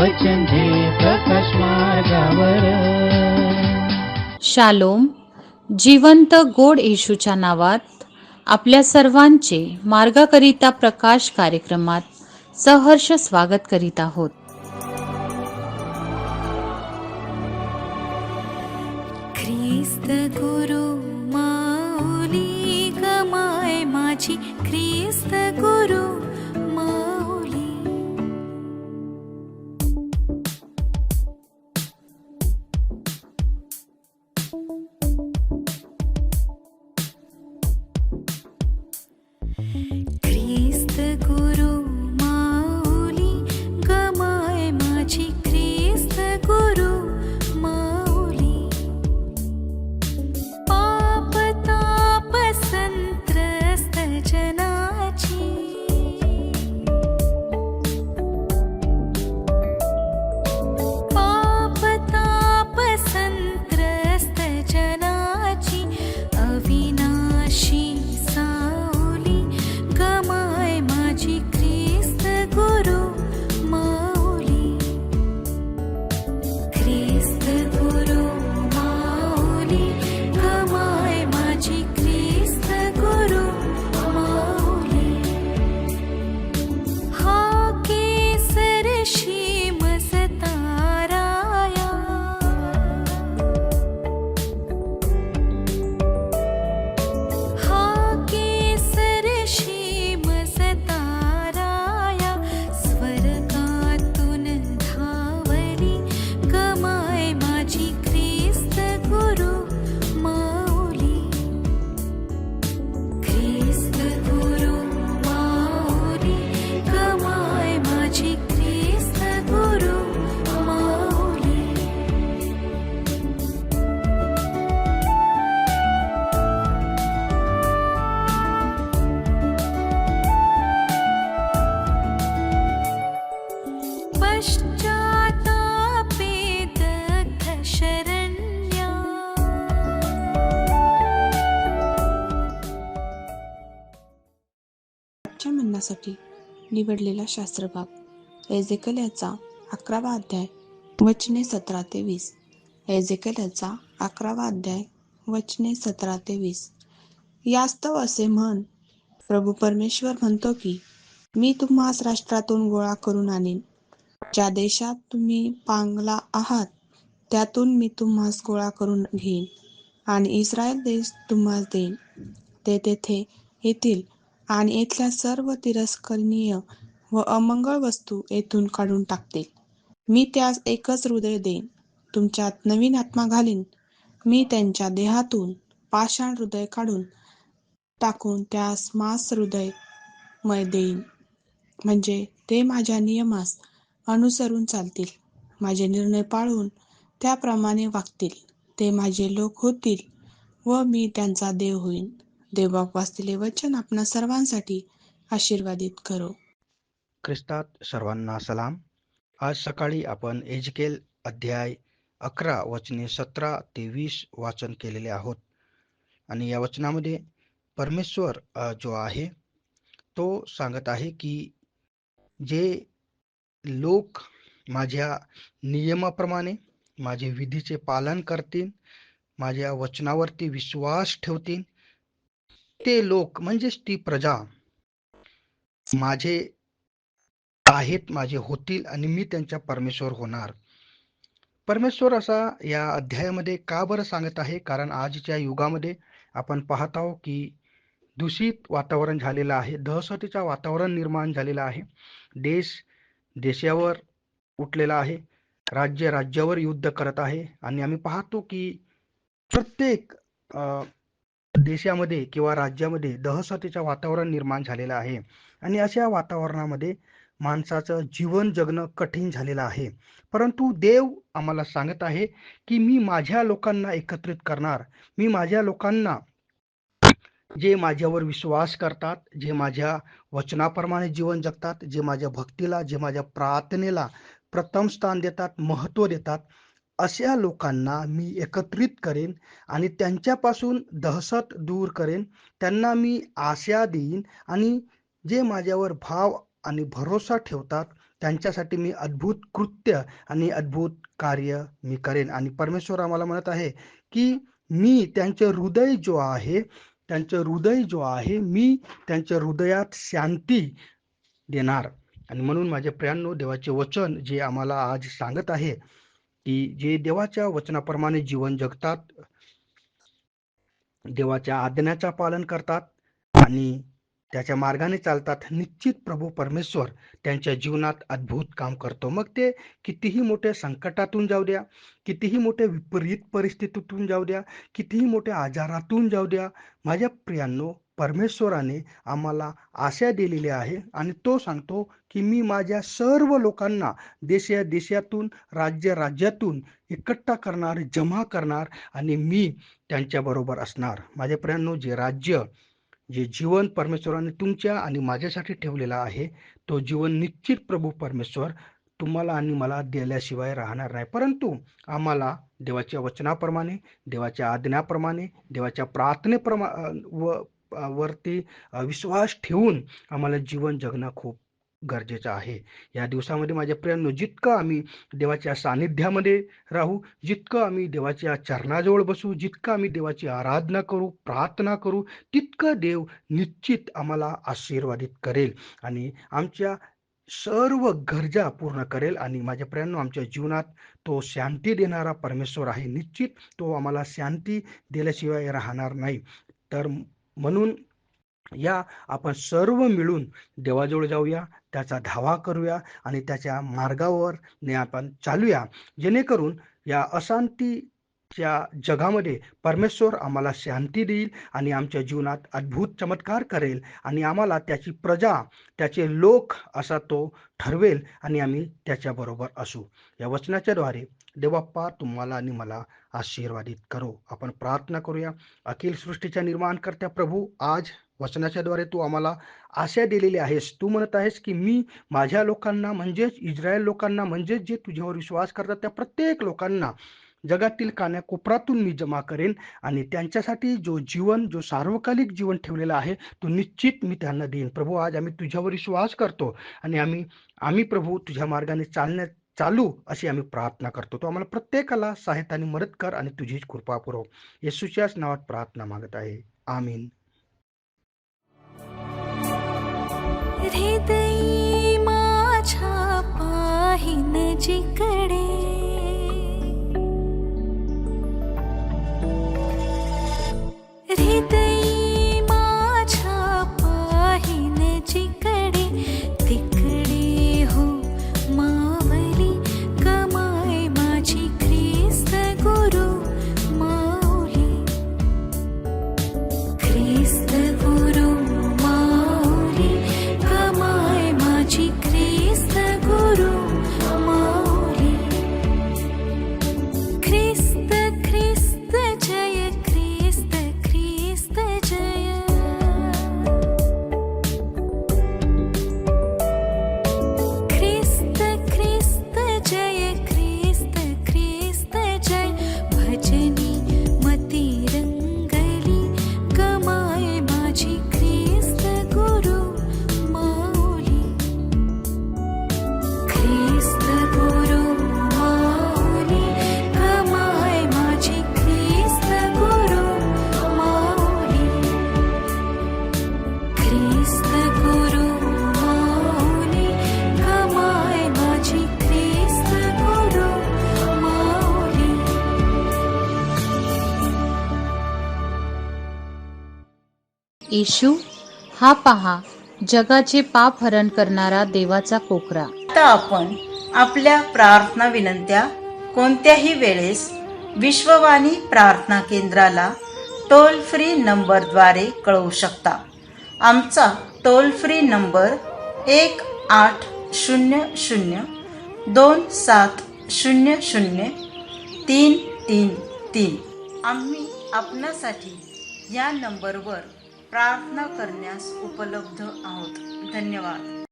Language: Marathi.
वचन दे प्रकाश मार्गावर. शालोम. जिवंत गोड येशूच्या नावात आपल्या सर्वांचे मार्गाकरिता प्रकाश कार्यक्रमात सहर्ष स्वागत करीत आहोत. ख्रिस्त गुरु माऊली गमाय माझी, ख्रिस्त गुरु माऊली. ख्रिस्त गुरु माऊली गमाय माझी, ख्रिस्त गुरु माऊली. पाप ताप संत्रस्त जनाची, पाप ताप संत्रस्त जनाची अविनाशी सावली गमाय माझी, ख्रिस्त गुरु माऊली. ख्रिस्त गुरु माऊली गमाय माझी, ख्रिस्त गुरु माऊली. हा केसर शीमस ताराया, हा केसर शीमस ताराया स्वर्गातून धावली गमाय माझी, ख्रिस्त गुरु माऊली. ख्रिस्त गुरु माऊली गमाय माझी, ख्रिस्त गुरु माऊली. पश्चातापे दग्ध शरण्या, आजच्या म्हणण्यासाठी निवडलेला शास्त्रभाग एजेकल याचा 11वा अध्याय वचने 17 ते 20. एजेकल याचा 11वा अध्याय वचने 17 ते 20. यास्तव असे म्हण, प्रभू परमेश्वर म्हणतो की मी तुम्हास राष्ट्रातून गोळा करून आणीन. ज्या देशात तुम्ही पांगला आहात त्यातून मी तुम्हास गोळा करून घेईन आणि इस्रायल देश तुम्हास देईन. ते तेथे येतील आणि येथल्या सर्व तिरस्करणीय व अमंगळ वस्तू येथून काढून टाकतील. मी त्यास एकच हृदय देईन, तुमच्यात नवीन आत्मा घालीन. मी त्यांच्या देहातून पाषाण हृदय काढून टाकून त्यास मांस हृदयमय देईन. म्हणजे ते माझ्या नियमास अनुसरून चालतील, माझे निर्णय पाळून त्याप्रमाणे वागतील. ते माझे लोक होतील व मी त्यांचा देव होईन. देवबाप वाचलेले वचन आपणा सर्वांसाठी आशीर्वादित करो. ख्रिस्तात सर्वांना सलाम. आज सकाळी आपण एजेकेल अध्याय 11 वचने 17 ते 20 वाचन केलेले आहोत. आणि या वचनामध्ये परमेश्वर जो आहे तो सांगत आहे की जे लोक माझ्या नियमाप्रमाणे माझे विधीचे पालन करतील, माझ्या वचनावरती विश्वास ठेवतील, ते लोक म्हणजेच ती प्रजा माझे आहेत, माझे होतील आणि मी त्यांच्या परमेश्वर होणार. परमेश्वर असा या अध्यायामध्ये का बरं सांगत आहे? कारण आजच्या युगामध्ये आपण पाहत आहोत की दूषित वातावरण झालेलं आहे, दहशतीचं वातावरण निर्माण झालेलं आहे, देश देशावर उठलेला आहे, राज्य राज्यावर युद्ध करत आहे. आणि आम्ही पाहतो की प्रत्येक देशामध्ये किंवा राज्यामध्ये दहशतीचं वातावरण निर्माण झालेलं आहे. आणि अशा वातावरणामध्ये माणसाचं जीवन जगणं कठीण झालेलं आहे. परंतु देव आम्हाला सांगत आहे की मी माझ्या लोकांना एकत्रित करणार. मी माझ्या लोकांना, जे माझ्यावर विश्वास करतात, जे माझ्या वचनाप्रमाणे जीवन जगतात, जे माझ्या भक्तीला, जे माझ्या प्रार्थनेला प्रथम स्थान देतात, महत्त्व देतात, अशा लोकांना मी एकत्रित करेन आणि त्यांच्यापासून दहशत दूर करेन. त्यांना मी आशा देईन आणि जे माझ्यावर भाव आणि भरोसा ठेवतात त्यांच्यासाठी मी अद्भुत कृत्य आणि अद्भुत कार्य मी करेन. आणि परमेश्वर आम्हाला म्हणत आहे की मी त्यांचे हृदय जो आहे मी त्यांच्या हृदयात शांती देणार. आणि म्हणून माझे प्रियांनो, देवाचे वचन जे आम्हाला आज सांगत आहे की जे देवाच्या वचनाप्रमाणे जीवन जगतात, देवाच्या आज्ञाचं पालन करतात आणि त्याच्या मार्गाने चालतात, निश्चित प्रभू परमेश्वर त्यांच्या जीवनात अद्भुत काम करतो. मग ते कितीही मोठ्या संकटातून जाऊ द्या, कितीही मोठ्या विपरीत परिस्थितीतून जाऊ द्या, कितीही मोठ्या आजारातून जाऊ द्या, माझ्या प्रियांनो, परमेश्वराने आम्हाला आशा दिलेली आहे आणि तो सांगतो की मी माझ्या सर्व लोकांना देशादेशातून, राज्यातून एकट्ठा करणार, जमा करणार आणि मी त्यांच्याबरोबर असणार. माझ्या प्रियांनो, जे जीवन परमेश्वराने तुमच्या आणि माझ्यासाठी ठेवलेला आहे, तो जीवन निश्चित प्रभू परमेश्वर तुम्हाला आणि मला दिल्याशिवाय राहणार नाही. परंतु आम्हाला देवाच्या वचनाप्रमाणे, देवाच्या आज्ञाप्रमाणे, देवाच्या वरती विश्वास ठेवून आम्हाला जीवन जगणं खूप गरजेचं आहे. या दिवसामध्ये माझ्या प्रियांनो, जितकं आम्ही देवाच्या सानिध्यामध्ये राहू, जितकं आम्ही देवाच्या चरणाजवळ बसू, जितकं आम्ही देवाची आराधना करू, प्रार्थना करू, तितकं देव निश्चित आम्हाला आशीर्वादित करेल आणि आमच्या सर्व गरजा पूर्ण करेल. आणि माझ्या प्रियांनो, आमच्या जीवनात तो शांती देणारा परमेश्वर आहे. निश्चित तो आम्हाला शांती दिल्याशिवाय राहणार नाही. तर म्हणून या आपण सर्व मिळून देवाजवळ जाऊया, त्याचा धावा करूया आणि त्याच्या मार्गावर आपण चालूया, जेणेकरून या अशांतीच्या जगामध्ये परमेश्वर आम्हाला शांती देईल आणि आमच्या जीवनात अद्भुत चमत्कार करेल आणि आम्हाला त्याची प्रजा, त्याचे लोक असा तो ठरवेल आणि आम्ही त्याच्याबरोबर असू. या वचनाच्याद्वारे देवबाप्पा तुम्हाला आणि मला आशीर्वादित करो. आपण प्रार्थना करूया. अखिल सृष्टीच्या निर्माणकर्त्या प्रभू, आज वचनाच्याद्वारे तू आम्हाला आशा दिलेली आहेस. तू म्हणत आहेस की मी माझ्या लोकांना, म्हणजेच इस्रायल लोकांना, म्हणजेच जे तुझ्यावर विश्वास करतात त्या प्रत्येक लोकांना जगातील कानाकोपऱ्यातून मी जमा करेन आणि त्यांच्यासाठी जो सार्वकालिक जीवन ठेवलेला आहे तो निश्चित मी त्यांना देईन. प्रभू, आज आम्ही तुझ्यावर विश्वास करतो आणि आम्ही प्रभू तुझ्या मार्गाने चालू अशी आम्ही प्रार्थना करतो. तो आम्हाला प्रत्येकाला सहायताने मदत कर आणि तुझी कृपा पुरव. येशूच्याच नावात प्रार्थना मागत आहे. आमीन. हृदयी माझ्या पाहिन जिकडे, हृदयी माझ्या पाहिन जिकडे, तिकडे हो मावली कमाय माझी ख्रिस्त गुरु माऊली, ख्रिस्त गुरु माऊली कमाय माझी ख्रिस्त गुरु माऊली, ख्रिस्त ख्रिस्त जय, ख्रिस्त ख्रिस्त जय, ख्रिस्त ख्रिस्त जय, ख्रिस्त ख्रिस्त जय, भजनी मती रंगली कमाय माझी ख्रिस्त गुरु माऊली, ख्रिस्त गुरु माऊली कमाय माझी ख्रिस्त गुरु माऊली, ख्रिस्त गुरु माऊली कमाय माझी ख्रिस्त गुरु माऊली. येशू हा पहा, जगाचे पाप हरण करणारा देवाचा कोकरा. आता आपण आपल्या प्रार्थना विनंत्या कोणत्याही वेळेस विश्ववाणी प्रार्थना केंद्राला टोल फ्री नंबरद्वारे कळवू शकता. आमचा टोल फ्री नंबर 1-800-2700-333. आम्ही आपणासाठी या नंबरवर प्रार्थना करण्यास उपलब्ध आहोत. धन्यवाद.